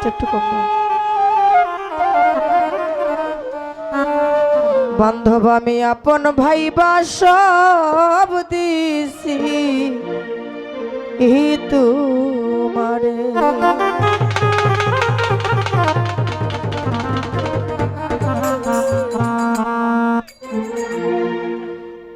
আওয়াজটা একটু কম। বান্ধব আমি আপন ভাইবা সব দিছি তোমারে,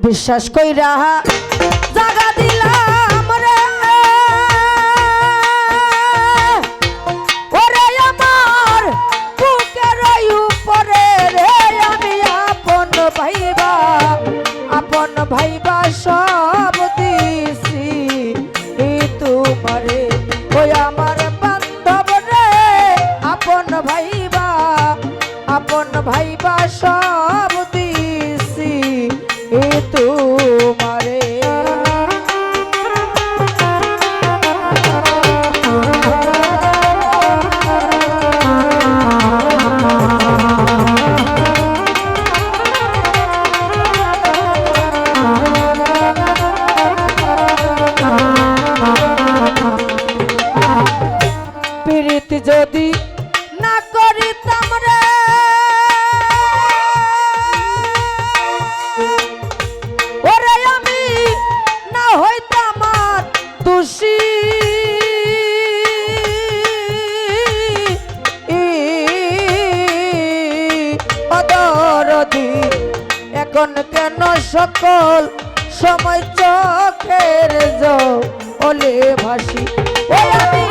বিশ্বাস কইরা জাগা দিলাম রে, ওরে আমার বুকের উপরে রে, আমি আপন ভাইবা সব দিছি তোমারে, ওই আমার বান্ধব রে, আপন ভাইবা সব দিছি তোমারে। প্রীতি যদি না করিতাম রে, ওরে আমি না হইতাম আর দোষী, অদরদি এখন কেন সকল সময় চোখের জলে ভাসি, ওই আমি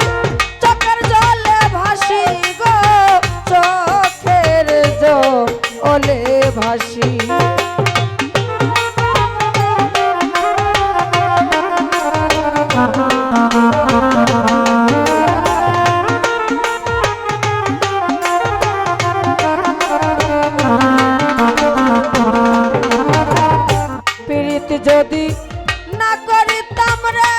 চোখের জলে ভাসি গো, চোখের জলে ভাসি। প্রীতি যদি না করিতাম রে,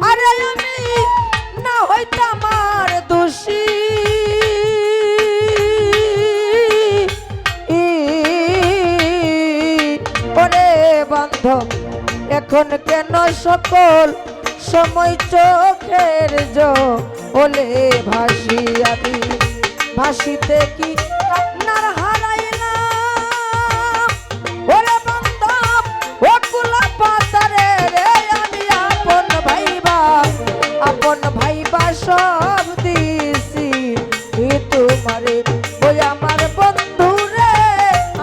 আরে আমি না হইতাম আর দোষী, ওরে বান্ধব এখন কেন সকল সময় চোখের জলে ভাসি, আমি ভাসিতে কি নার হারাইলাম, ওরে বান্ধব ও কুলা পাতারে রে, আমি আপন ভাইবা সব দিছি তোমারে, ওই আমার বন্ধু রে,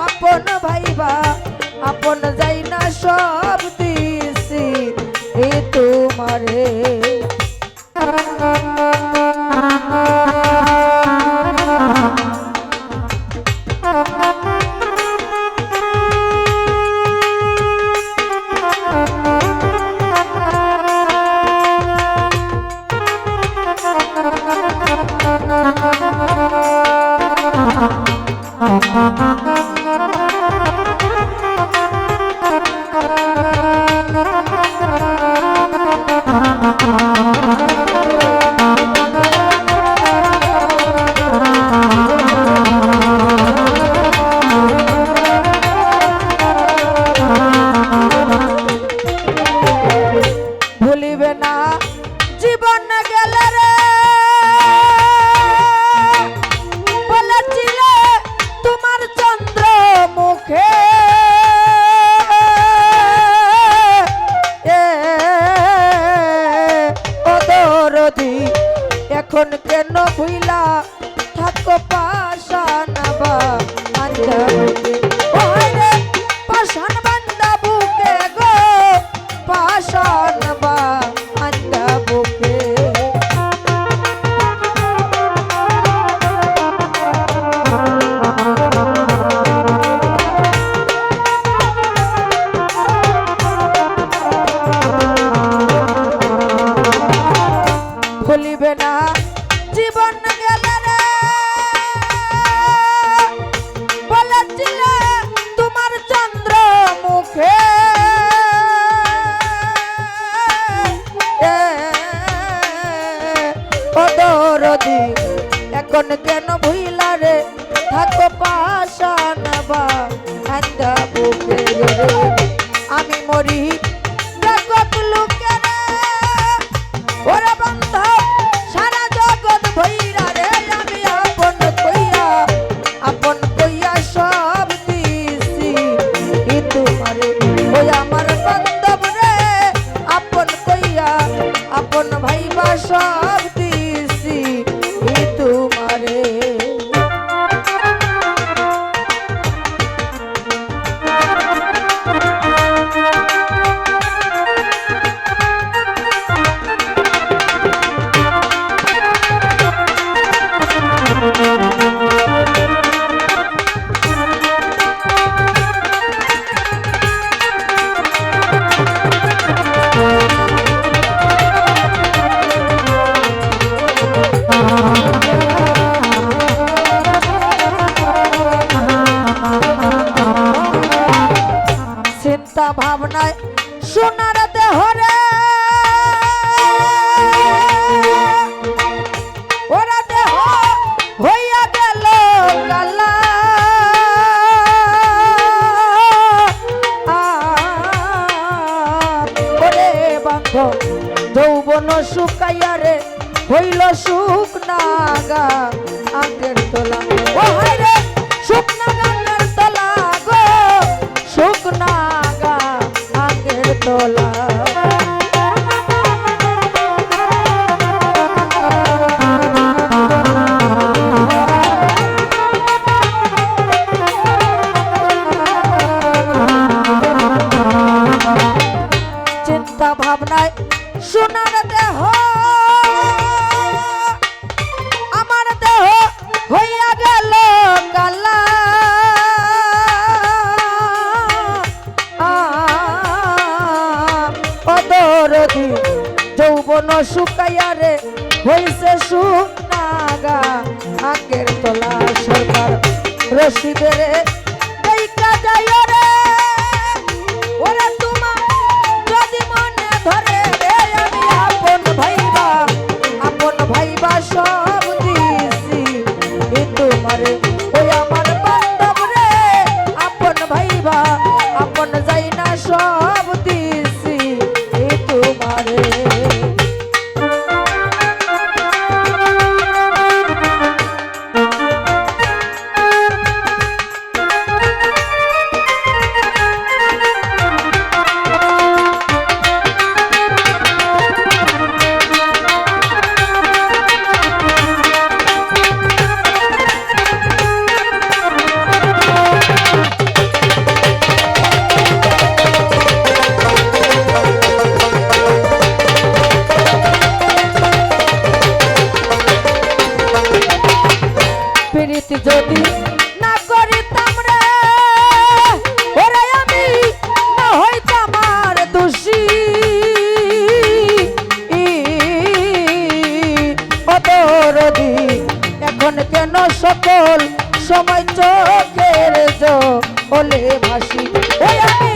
আপন যাই না সব দিছি তোমারে। ভুলিবে না জীবন গেলে রে, বলেছিলে তোমার চন্দ্র মুখে, দরদি এখন কেন ভুইলা থাকো পাশান বান্ধা বুকে, পাশান বান্ধা বুকে গো, পাশান বান্ধা বুকে। ভুলিবে না জীবন গেলে রে, বলেছিলে তোমার চন্দ্র মুখে, দরদি এখন কেন ভুইলা রে থাকো পাশান বান্ধা বুকে রে, আমি মরি জগৎ লোকে রে, ওই আমার বান্ধব রে আপন কইয়া আপন ভাইবা সব দিছি তোমারে। চিন্তা ভাবনায় সোনার দেহরে ওরা দেহ হইয়া গেল কালা ওরে বান্ধ যৌবন শুকাইয়া রে হইল শুকনাগা আগের তোলা ও হায় রে শুকনাগা আগের তোলা গো শুকনাগা আগের তোলা। চিন্তা ভাবনায় সোনার দেহ আমার দেহ হইয়া গেল কালা অদরদি যৌবন শুকাইয়া রে হইছে শুকনাগা আগের তোলা। সরকার রশিদের দেখা যায় রে ওরে তোমার যদি মনে ধরে রে আমি আপন ভাইবা সব দিছি তোমারে। ওই আমার বান্ধব রে আপন ভাইবা আপন যাই না সব দিছি তোমারে। প্রীতি যদি না করিতাম রে ওরে আমি না হইতাম আর দোষী অদরদি এখন কেন সকল সময় চোখের জলে ভাসি ওই আমি